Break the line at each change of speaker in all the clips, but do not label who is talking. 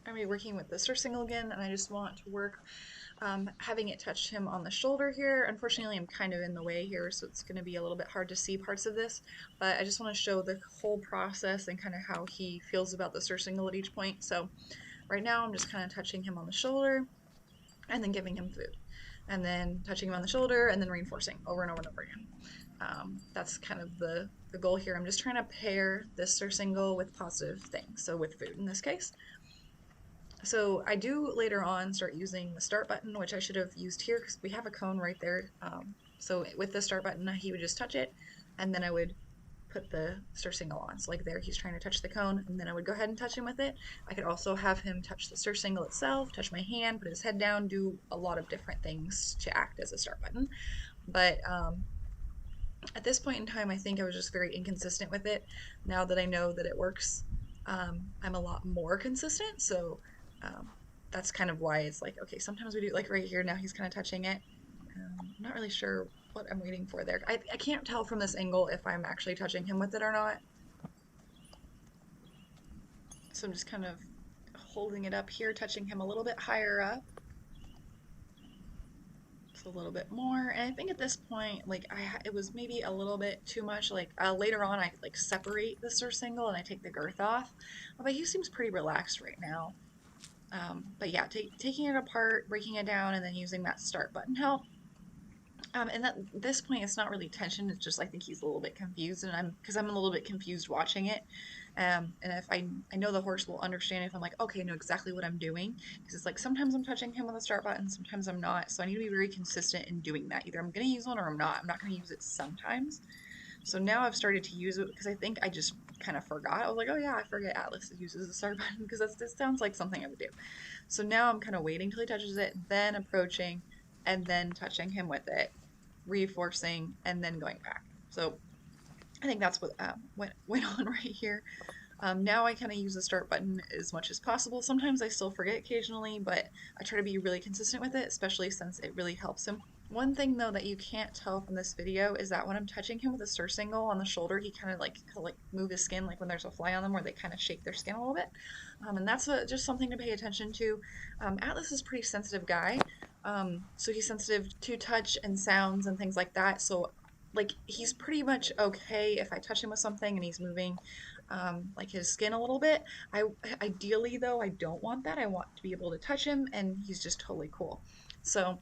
I'm gonna be working with the Surcingle again, and I just want to work having it touch him on the shoulder here. Unfortunately, I'm kind of in the way here, so it's going to be a little bit hard to see parts of this, but I just want to show the whole process and kind of how he feels about the Surcingle at each point. So right now, I'm just kind of touching him on the shoulder and then giving him food, and then touching him on the shoulder and then reinforcing over and over and over again. That's kind of the goal here. I'm just trying to pair this Surcingle with positive things, so with food in this case. So I do later on start using the start button, which I should have used here because we have a cone right there. So with the start button, he would just touch it, and then I would put the Surcingle on. So like there, he's trying to touch the cone, and then I would go ahead and touch him with it. I could also have him touch the Surcingle itself, touch my hand, put his head down, do a lot of different things to act as a start button. But at this point in time, I think I was just very inconsistent with it. Now that I know that it works, I'm a lot more consistent. So um, that's kind of why it's like, okay, sometimes we do like right here. Now he's kind of touching it. I'm not really sure what I'm waiting for there. I can't tell from this angle if I'm actually touching him with it or not. So I'm just kind of holding it up here, touching him a little bit higher up. A little bit more, and I think at this point like it was maybe a little bit too much. Like later on I like separate the Surcingle and I take the girth off, but he seems pretty relaxed right now. But yeah, taking it apart, breaking it down, and then using that start button help. And at this point, it's not really tension. It's just I think he's a little bit confused, and I'm a little bit confused watching it. And if I know the horse will understand if I'm like, okay, I know exactly what I'm doing, because it's like sometimes I'm touching him with the start button, sometimes I'm not. So I need to be very consistent in doing that. Either I'm going to use one or I'm not. I'm not going to use it sometimes. So now I've started to use it because I think I just kind of forgot. I was like, oh yeah, I forget Atlas uses the start button because this sounds like something I would do. So now I'm kind of waiting till he touches it, then approaching, and then touching him with it, reinforcing, and then going back. So I think that's what went on right here. Now I kind of use the start button as much as possible. Sometimes I still forget occasionally, but I try to be really consistent with it, especially since it really helps him. One thing though that you can't tell from this video is that when I'm touching him with a Surcingle on the shoulder, he kind of like he'll like move his skin like when there's a fly on them where they kind of shake their skin a little bit. And that's just something to pay attention to. Atlas is a pretty sensitive guy, so he's sensitive to touch and sounds and things like that. So like he's pretty much okay if I touch him with something and he's moving like his skin a little bit. I ideally though I don't want that. I want to be able to touch him and he's just totally cool. So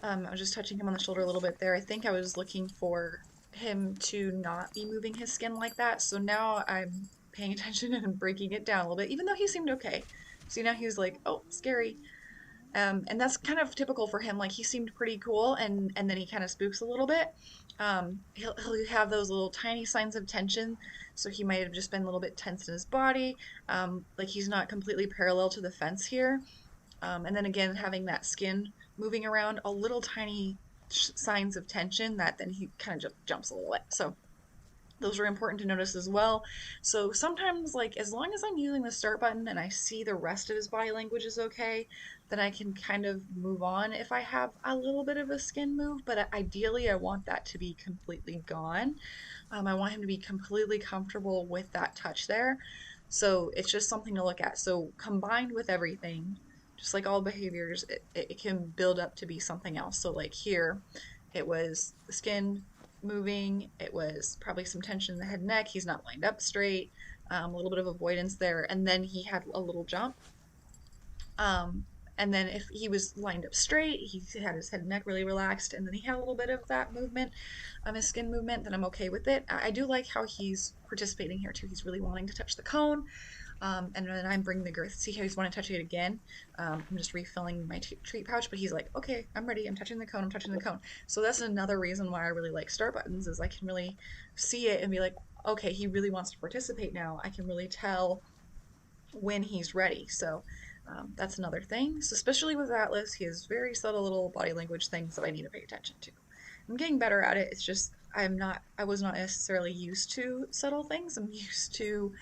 I was just touching him on the shoulder a little bit there. I think I was looking for him to not be moving his skin like that. So now I'm paying attention and breaking it down a little bit, even though he seemed okay. See, now he's like, oh, scary. And that's kind of typical for him. Like he seemed pretty cool, and then he kind of spooks a little bit. He'll have those little tiny signs of tension, so he might have just been a little bit tense in his body. Like he's not completely parallel to the fence here. And then again, having that skin moving around, a little tiny signs of tension that then he kind of just jumps a little bit. So those are important to notice as well. So sometimes, like, as long as I'm using the start button and I see the rest of his body language is okay, then I can kind of move on if I have a little bit of a skin move. But ideally, I want that to be completely gone. I want him to be completely comfortable with that touch there. So it's just something to look at. So combined with everything, just like all behaviors, it can build up to be something else. So like here, it was the skin moving. It was probably some tension in the head and neck. He's not lined up straight. A little bit of avoidance there, and then he had a little jump. Um, and then if he was lined up straight, he had his head and neck really relaxed, and then he had a little bit of that movement, his skin movement. Then I'm okay with it. I do like how he's participating here too. He's really wanting to touch the cone. And then I'm bringing the girth. See how he's wanting to touch it again? I'm just refilling my treat pouch, but he's like, okay, I'm ready. I'm touching the cone. I'm touching the cone. So that's another reason why I really like start buttons is I can really see it and be like, okay, he really wants to participate now. I can really tell when he's ready. So that's another thing. So especially with Atlas, he has very subtle little body language things that I need to pay attention to. I'm getting better at it. It's just I was not necessarily used to subtle things. I'm used to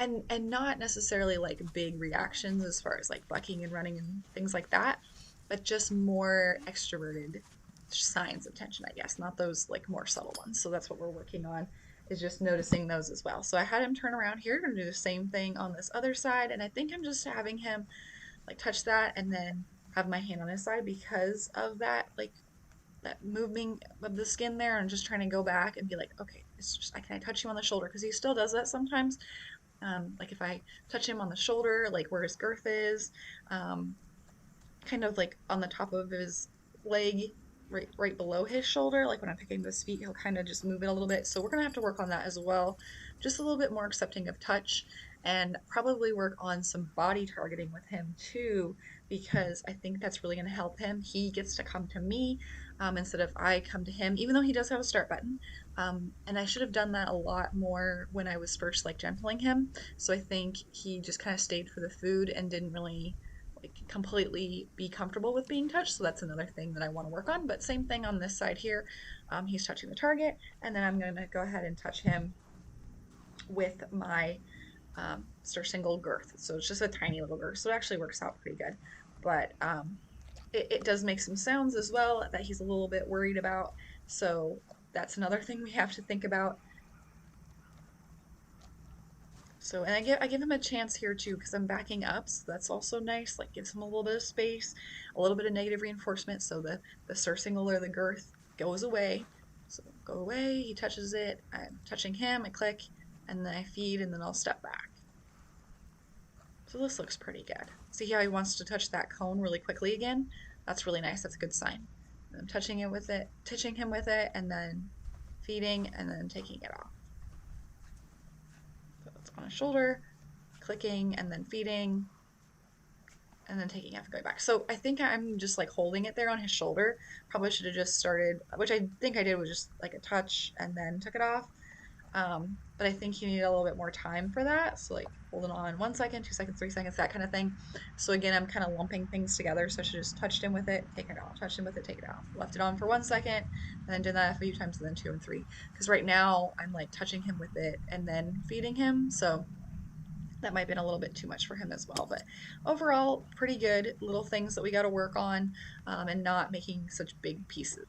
and not necessarily like big reactions as far as like bucking and running and things like that, but just more extroverted signs of tension, I guess, not those like more subtle ones. So that's what we're working on. is just noticing those as well. So I had him turn around here and do the same thing on this other side. And I think I'm just having him like touch that and then have my hand on his side because of that, like that moving of the skin there, and just trying to go back and be like, okay, it's just, can I touch you on the shoulder? Because he still does that sometimes. Like if I touch him on the shoulder, like where his girth is, um, kind of like on the top of his leg, right below his shoulder. Like when I'm picking up his feet, he'll kind of just move it a little bit. So we're gonna have to work on that as well. Just a little bit more accepting of touch, and probably work on some body targeting with him too, because I think that's really gonna help him. He gets to come to me instead of I come to him, even though he does have a start button. And I should have done that a lot more when I was first like gentling him. So I think he just kind of stayed for the food and didn't really like completely be comfortable with being touched. So that's another thing that I want to work on. But same thing on this side here. He's touching the target, and then I'm going to go ahead and touch him with my Surcingle girth. So it's just a tiny little girth. So it actually works out pretty good. But it does make some sounds as well that he's a little bit worried about. So that's another thing we have to think about. So, and I give him a chance here too because I'm backing up, so that's also nice. Like gives him a little bit of space, a little bit of negative reinforcement, so the surcingle or the girth goes away. So go away. He touches it. I'm touching him. I click, and then I feed, and then I'll step back. So this looks pretty good. See how he wants to touch that cone really quickly again? That's really nice. That's a good sign. I'm touching it with it, touching him with it, and then feeding, and then taking it off. So it's on his shoulder, clicking, and then feeding, and then taking off and going back. So I think I'm just like holding it there on his shoulder. Probably should have just started, which I think I did was just like a touch and then took it off. But I think he needed a little bit more time for that. So like holding on 1 second, 2 seconds, 3 seconds, that kind of thing. So again, I'm kind of lumping things together. So I should have just touched him with it, take it off, touched him with it, take it off. Left it on for 1 second, and then did that a few times, and then two and three. Because right now I'm like touching him with it and then feeding him. So that might have been a little bit too much for him as well. But overall, pretty good little things that we got to work on, and not making such big pieces